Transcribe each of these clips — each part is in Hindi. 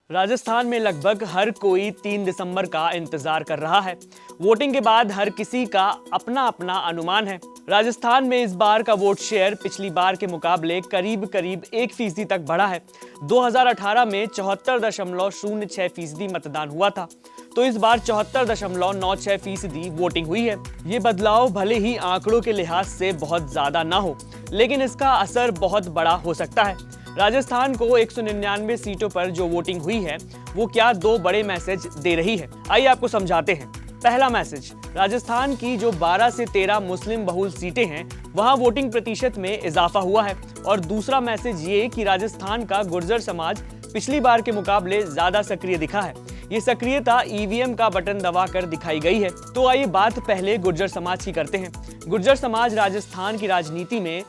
राजस्थान में लगभग हर कोई 3 दिसंबर का इंतजार कर रहा है। वोटिंग के बाद हर किसी का अपना अपना अनुमान है। राजस्थान में इस बार का वोट शेयर पिछली बार के मुकाबले करीब 1% तक बढ़ा है। 2018 में 74.06% मतदान हुआ था, तो इस बार 74.96% वोटिंग हुई है। ये बदलाव भले ही आंकड़ों के लिहाज से बहुत ज्यादा ना हो, लेकिन इसका असर बहुत बड़ा हो सकता है। राजस्थान को 199 सीटों पर जो वोटिंग हुई है, वो क्या 2 बड़े मैसेज दे रही है, आइए आपको समझाते हैं। पहला मैसेज, राजस्थान की जो 12 से 13 मुस्लिम बहुल सीटें हैं, वहां वोटिंग प्रतिशत में इजाफा हुआ है। और दूसरा मैसेज ये कि राजस्थान का गुर्जर समाज पिछली बार के मुकाबले ज्यादा सक्रिय दिखा है। ये सक्रियता ईवीएम का बटन दबाकर दिखाई गई है। तो आइए बात पहले गुर्जर समाज की करते हैं। गुर्जर समाज राजस्थान की राजनीति में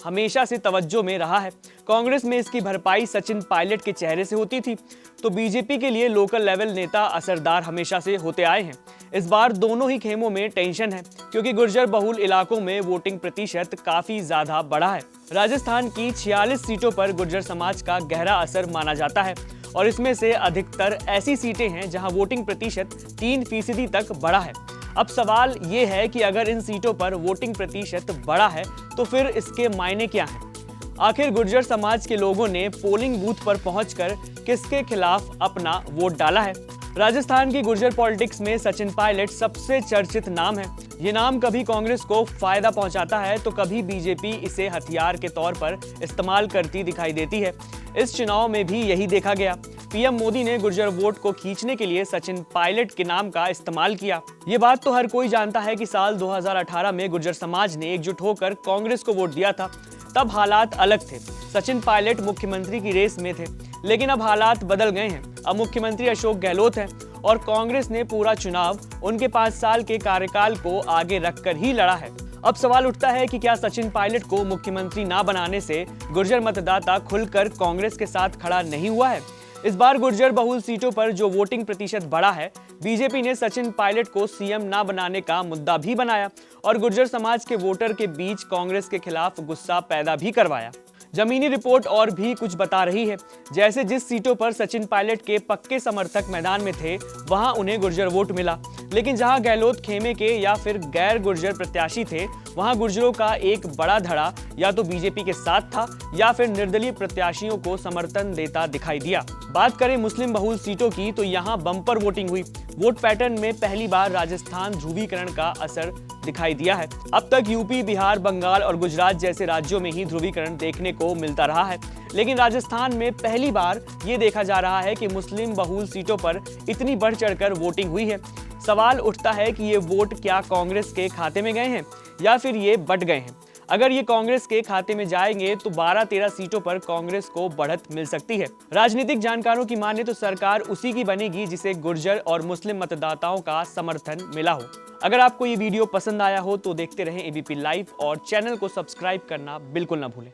हमेशा से तवज्जो में रहा है। कांग्रेस में इसकी भरपाई सचिन पायलट के चेहरे से होती थी, तो बीजेपी के लिए लोकल लेवल नेता असरदार हमेशा से होते आए हैं। इस बार दोनों ही खेमों में टेंशन है, क्योंकि गुर्जर बहुल इलाकों में वोटिंग प्रतिशत काफी ज्यादा बढ़ा है। राजस्थान की 46 सीटों पर गुर्जर समाज का गहरा असर माना जाता है, और इसमें से अधिकतर ऐसी सीटें हैं जहां वोटिंग प्रतिशत 3% तक बढ़ा है। अब सवाल ये है कि अगर इन सीटों पर वोटिंग प्रतिशत बढ़ा है, तो फिर इसके मायने क्या हैं? आखिर गुर्जर समाज के लोगों ने पोलिंग बूथ पर पहुंचकर किसके खिलाफ अपना वोट डाला है? राजस्थान की गुर्जर पॉलिटिक्स में सचिन पायलट सबसे चर्चित नाम है। ये नाम कभी कांग्रेस को फायदा पहुंचाता है, तो कभी बीजेपी इसे हथियार के तौर पर इस्तेमाल करती दिखाई देती है। इस चुनाव में भी यही देखा गया। पीएम मोदी ने गुर्जर वोट को खींचने के लिए सचिन पायलट के नाम का इस्तेमाल किया। ये बात तो हर कोई जानता है कि साल 2018 में गुर्जर समाज ने एकजुट होकर कांग्रेस को वोट दिया था। तब हालात अलग थे। सचिन पायलट मुख्यमंत्री की रेस में थे, लेकिन अब हालात बदल गए हैं। अब मुख्यमंत्री अशोक गहलोत हैं, और कांग्रेस ने पूरा चुनाव उनके 5 साल के कार्यकाल को आगे रखकर ही लड़ा है। अब सवाल उठता है कि क्या सचिन पायलट को मुख्यमंत्री ना बनाने से गुर्जर मतदाता खुलकर कांग्रेस के साथ खड़ा नहीं हुआ है? इस बार गुर्जर बहुल सीटों पर जो वोटिंग प्रतिशत बढ़ा है, बीजेपी ने सचिन पायलट को सीएम ना बनाने का मुद्दा भी बनाया, और गुर्जर समाज के वोटर के बीच कांग्रेस के खिलाफ गुस्सा पैदा भी करवाया। जमीनी रिपोर्ट और भी कुछ बता रही है। जैसे जिस सीटों पर सचिन पायलट के पक्के समर्थक मैदान में थे, वहां उन्हें गुर्जर वोट मिला, लेकिन जहां गहलोत खेमे के या फिर गैर गुर्जर प्रत्याशी थे, वहां गुर्जरों का एक बड़ा धड़ा या तो बीजेपी के साथ था या फिर निर्दलीय प्रत्याशियों को समर्थन देता दिखाई दिया। बात करें मुस्लिम बहुल सीटों की, तो यहाँ बम्पर वोटिंग हुई। वोट पैटर्न में पहली बार राजस्थान ध्रुवीकरण का असर दिखाई दिया है। अब तक यूपी, बिहार, बंगाल और गुजरात जैसे राज्यों में ही ध्रुवीकरण देखने को मिलता रहा है, लेकिन राजस्थान में पहली बार ये देखा जा रहा है कि मुस्लिम बहुल सीटों पर इतनी बढ़ चढ़कर वोटिंग हुई है। सवाल उठता है कि ये वोट क्या कांग्रेस के खाते में गए हैं या फिर ये बट गए हैं? अगर ये कांग्रेस के खाते में जाएंगे तो 12-13 सीटों पर कांग्रेस को बढ़त मिल सकती है। राजनीतिक जानकारों की माने तो सरकार उसी की बनेगी जिसे गुर्जर और मुस्लिम मतदाताओं का समर्थन मिला हो। अगर आपको ये वीडियो पसंद आया हो तो देखते रहें एबीपी लाइव, और चैनल को सब्सक्राइब करना बिल्कुल ना भूलें।